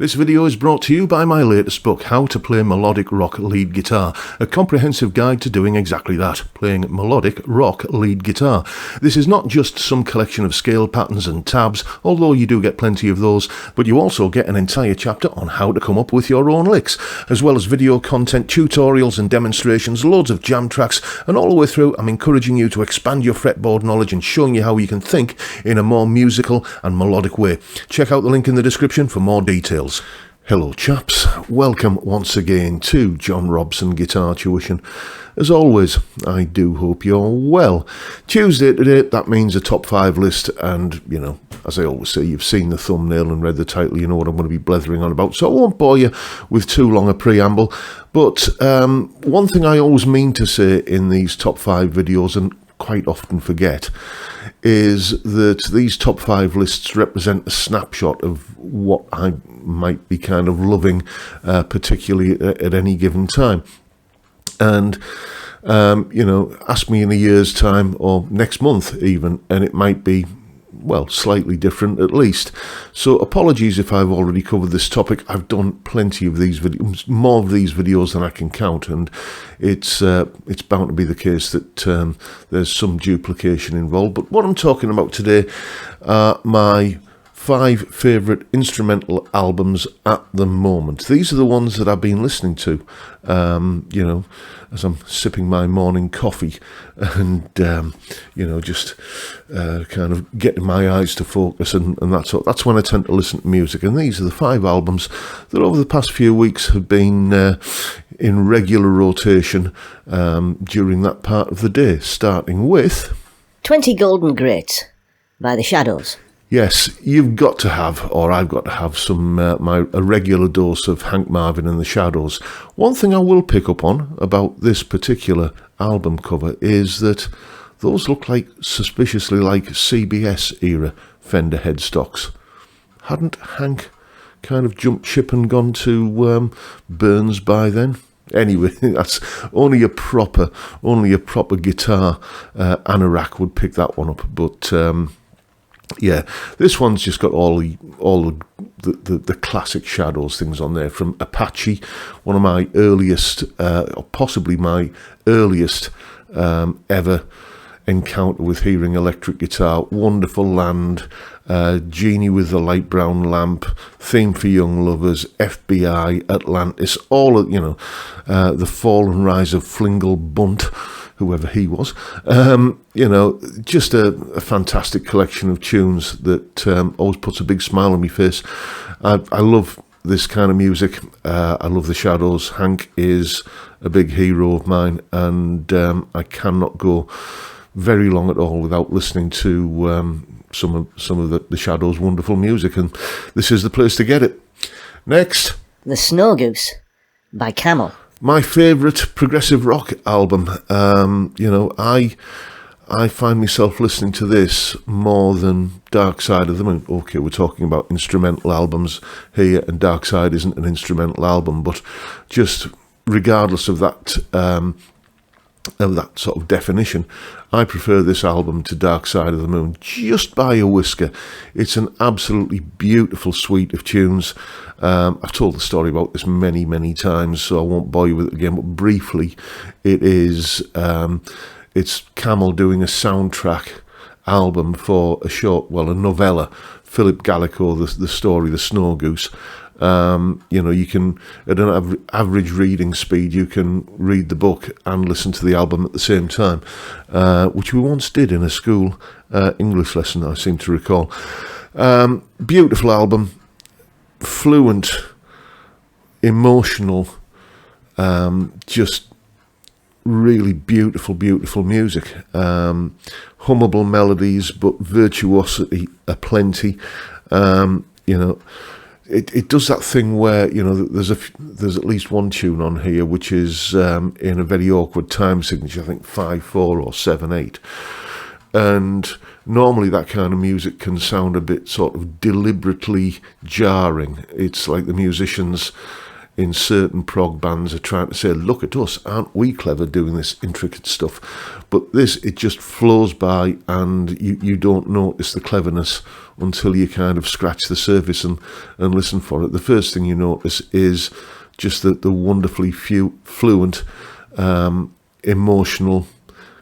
This video is brought to you by my latest book, How to Play Melodic Rock Lead Guitar, a comprehensive guide to doing exactly that, playing melodic rock lead guitar. This is not just some collection of scale patterns and tabs, although you do get plenty of those, but you also get an entire chapter on how to come up with your own licks, as well as video content, tutorials and demonstrations, loads of jam tracks, and all the way through I'm encouraging you to expand your fretboard knowledge and showing you how you can think in a more musical and melodic way. Check out the link in the description for more details. Hello chaps, welcome once again to John Robson Guitar Tuition. As always, I do hope you're well. Tuesday today, that means a top 5 list, and you know, as I always say, you've seen the thumbnail and read the title, you know what I'm going to be blethering on about, so I won't bore you with too long a preamble. But one thing I always mean to say in these top 5 videos, and quite often forget, is that these top 5 lists represent a snapshot of what I might be kind of loving, particularly at any given time. And, you know, ask me in a year's time or next month even, and it might be, well, slightly different at least. So apologies if I've already covered this topic. I've done plenty of these videos, more of these videos than I can count, and it's bound to be the case that there's some duplication involved. But what I'm talking about today are my 5 favourite instrumental albums at the moment. These are the ones that I've been listening to, you know, as I'm sipping my morning coffee and, you know, just kind of getting my eyes to focus and that sort. That's when I tend to listen to music. And these are the 5 albums that over the past few weeks have been in regular rotation during that part of the day, starting with 20 Golden Greats by The Shadows. Yes, you've got to have, or I've got to have some a regular dose of Hank Marvin and the Shadows. One thing I will pick up on about this particular album cover is that those look like suspiciously like CBS era Fender headstocks. Hadn't Hank kind of jumped ship and gone to Burns by then? Anyway, that's only a proper guitar anorak would pick that one up, but. Yeah, this one's just got all the classic Shadows things on there, from Apache, one of my earliest, or possibly my earliest ever encounter with hearing electric guitar. Wonderful Land, Genie with the Light Brown Lamp, Theme for Young Lovers, FBI, Atlantis, all of, you know, the Fall and Rise of Flingle Bunt, whoever he was, you know, just a fantastic collection of tunes that always puts a big smile on my face. I love this kind of music. I love the Shadows. Hank is a big hero of mine, and I cannot go very long at all without listening to some of the Shadows' wonderful music, and this is the place to get it. Next, The Snow Goose by Camel. My favourite progressive rock album. You know, I find myself listening to this more than Dark Side of the Moon. Okay, we're talking about instrumental albums here, and Dark Side isn't an instrumental album, but just regardless of that sort of definition, I prefer this album to Dark Side of the Moon just by a whisker. It's an absolutely beautiful suite of tunes. I've told the story about this many times, so I won't bore you with it again, but briefly, it is it's Camel doing a soundtrack album for a short, well, a novella, Philip Gallico, the story, The Snow Goose. You know, you can, at an average reading speed, you can read the book and listen to the album at the same time, which we once did in a school English lesson, I seem to recall. Beautiful album, fluent, emotional, just really beautiful music. Hummable melodies, but virtuosity aplenty. You know, It does that thing where, you know, there's at least one tune on here which is in a very awkward time signature, I think 5/4 or 7/8, and normally that kind of music can sound a bit sort of deliberately jarring. It's like the musicians, in certain prog bands are trying to say, look at us, aren't we clever doing this intricate stuff? But this, it just flows by, and you don't notice the cleverness until you kind of scratch the surface and listen for it. The first thing you notice is just the wonderfully fluent, emotional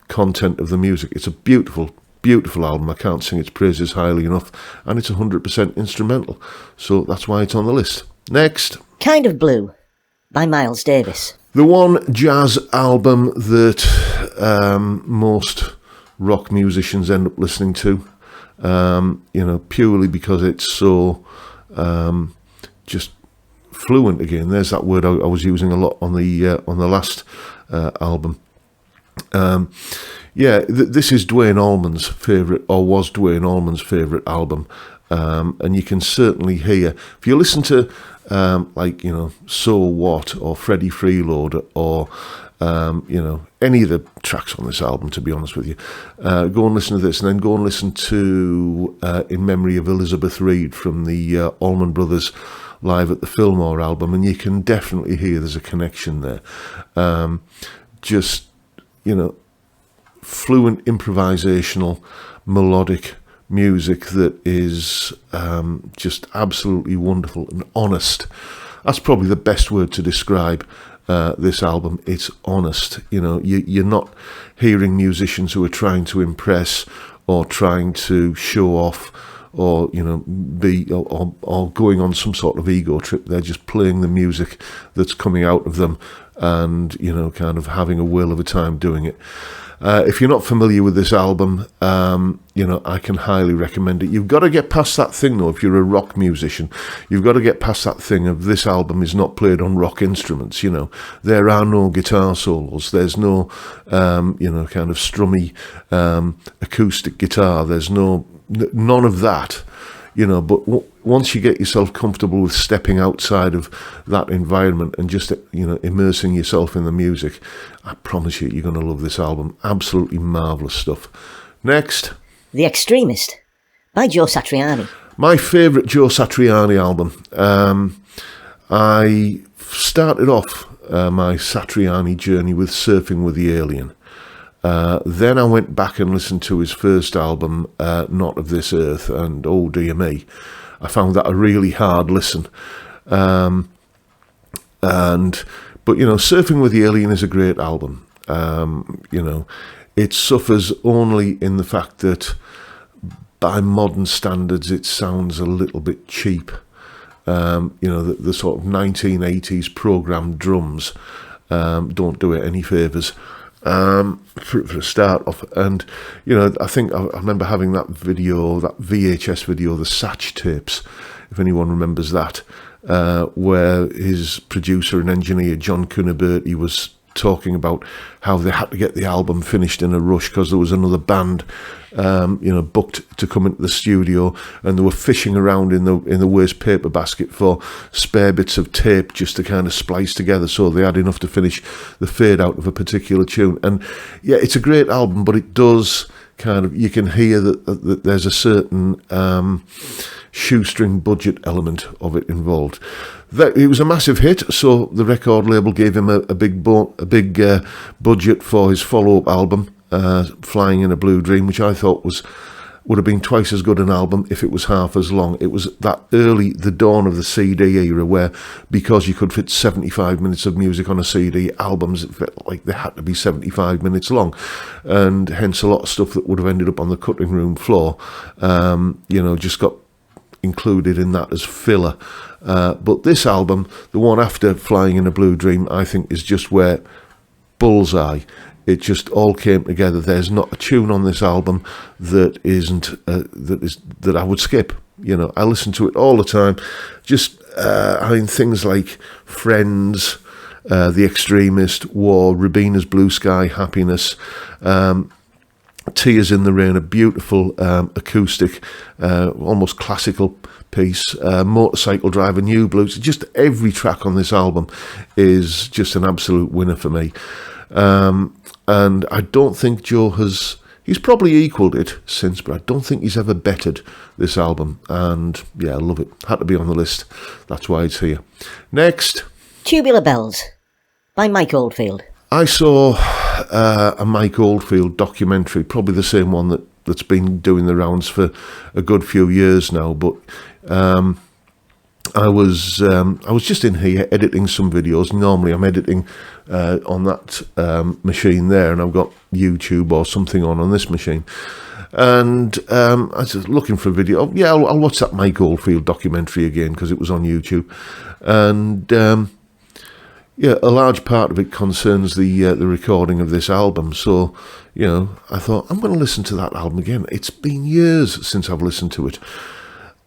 content of the music. It's a beautiful album. I can't sing its praises highly enough, and it's 100% instrumental, so that's why it's on the list. Next, Kind of Blue by Miles Davis. the one jazz album that most rock musicians end up listening to, purely because it's so just fluent. Again, there's that word I was using a lot on the last album. This is Duane Allman's favourite, or was Duane Allman's favourite album, and you can certainly hear, if you listen to So What, or Freddie Freeloader, or any of the tracks on this album, to be honest with you, go and listen to this, and then go and listen to In Memory of Elizabeth Reed from the Allman Brothers Live at the Fillmore album, and you can definitely hear there's a connection there. Fluent improvisational melodic music that is just absolutely wonderful and honest. That's probably the best word to describe this album. It's honest. You're not hearing musicians who are trying to impress or trying to show off or or going on some sort of ego trip. They're just playing the music that's coming out of them, and kind of having a whale of a time doing it. If you're not familiar with this album, I can highly recommend it. You've got to get past that thing, though. If you're a rock musician, you've got to get past that thing of this album is not played on rock instruments. There are no guitar solos. There's no, kind of strummy acoustic guitar. There's none of that. But once you get yourself comfortable with stepping outside of that environment and just, immersing yourself in the music, I promise you're going to love this album. Absolutely marvellous stuff. Next. The Extremist by Joe Satriani. My favourite Joe Satriani album. I started off my Satriani journey with Surfing with the Alien. Then I went back and listened to his first album, Not of This Earth, and oh dear me, I found that a really hard listen. But Surfing with the Alien is a great album. It suffers only in the fact that by modern standards it sounds a little bit cheap. The sort of 1980s programmed drums don't do it any favours. For a start off, and I think I remember having that video, that VHS video, the Satch tapes, if anyone remembers that, where his producer and engineer John Cuniberti was talking about how they had to get the album finished in a rush because there was another band booked to come into the studio, and they were fishing around in the waste paper basket for spare bits of tape just to kind of splice together so they had enough to finish the fade out of a particular tune. And yeah, it's a great album, but it does kind of, you can hear that there's a certain shoestring budget element of it involved. It was a massive hit, so the record label gave him a big budget for his follow-up album, Flying in a Blue Dream, which I thought would have been twice as good an album if it was half as long. It was the dawn of the CD era, where because you could fit 75 minutes of music on a CD, albums felt like they had to be 75 minutes long, and hence a lot of stuff that would have ended up on the cutting room floor, just got included in that as filler. But this album, the one after Flying in a Blue Dream, I think is just where bullseye. It just all came together. There's not a tune on this album that isn't that I would skip. I listen to it all the time. Just things like Friends, The Extremist, War, Rubina's Blue Sky, Happiness, Tears in the Rain, a beautiful acoustic, almost classical piece, Motorcycle Driver, New Blues. Just every track on this album is just an absolute winner for me. And I don't think Joe he's probably equalled it since, but I don't think he's ever bettered this album. And yeah, I love it. Had to be on the list. That's why it's here. Next. Tubular Bells by Mike Oldfield. I saw a Mike Oldfield documentary, probably the same one that's been doing the rounds for a good few years now, but I was just in here editing some videos. Normally I'm editing on that machine there, and I've got YouTube or something on this machine. And I was looking for a video. Oh, yeah, I'll watch that Mike Oldfield documentary again because it was on YouTube. And yeah, a large part of it concerns the recording of this album. So, you know, I thought, I'm going to listen to that album again. It's been years since I've listened to it.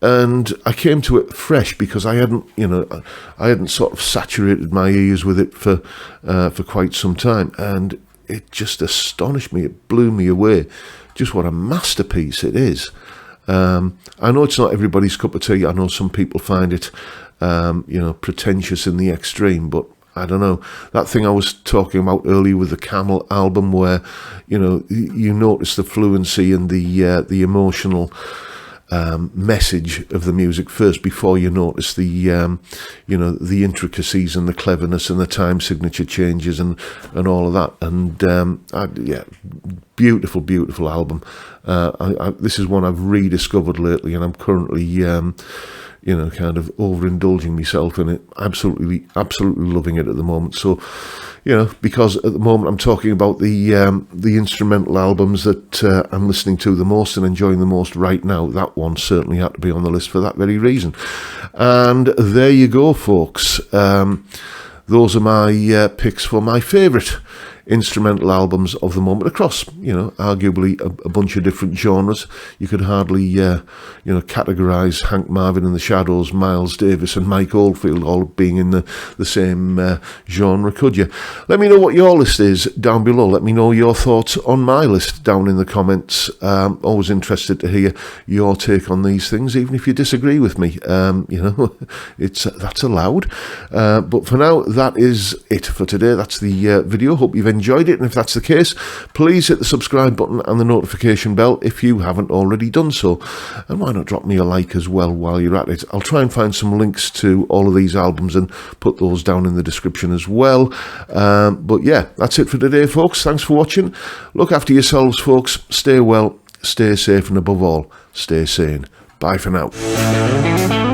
And I came to it fresh because I hadn't sort of saturated my ears with it for quite some time. And it just astonished me. It blew me away. Just what a masterpiece it is. I know it's not everybody's cup of tea. I know some people find it, pretentious in the extreme, but I don't know. That thing I was talking about earlier with the Camel album where, you notice the fluency and the emotional message of the music first before you notice the intricacies and the cleverness and the time signature changes and all of that. And beautiful album. This is one I've rediscovered lately, and I'm currently kind of overindulging myself in it. Absolutely loving it at the moment. So, because at the moment I'm talking about the instrumental albums that I'm listening to the most and enjoying the most right now, that one certainly had to be on the list for that very reason. And there you go, folks. Those are my picks for my favourite instrumental albums of the moment across, arguably a bunch of different genres. You could hardly, categorise Hank Marvin and the Shadows, Miles Davis and Mike Oldfield all being in the same genre, could you? Let me know what your list is down below. Let me know your thoughts on my list down in the comments. Always interested to hear your take on these things, even if you disagree with me. That's allowed. But for now, that is it for today. That's the video. Hope you've enjoyed it, and if that's the case, please hit the subscribe button and the notification bell if you haven't already done so. And why not drop me a like as well while you're at it? I'll try and find some links to all of these albums and put those down in the description as well. But yeah, that's it for today, folks. Thanks for watching. Look after yourselves, folks. Stay well, stay safe, and above all, stay sane. Bye for now.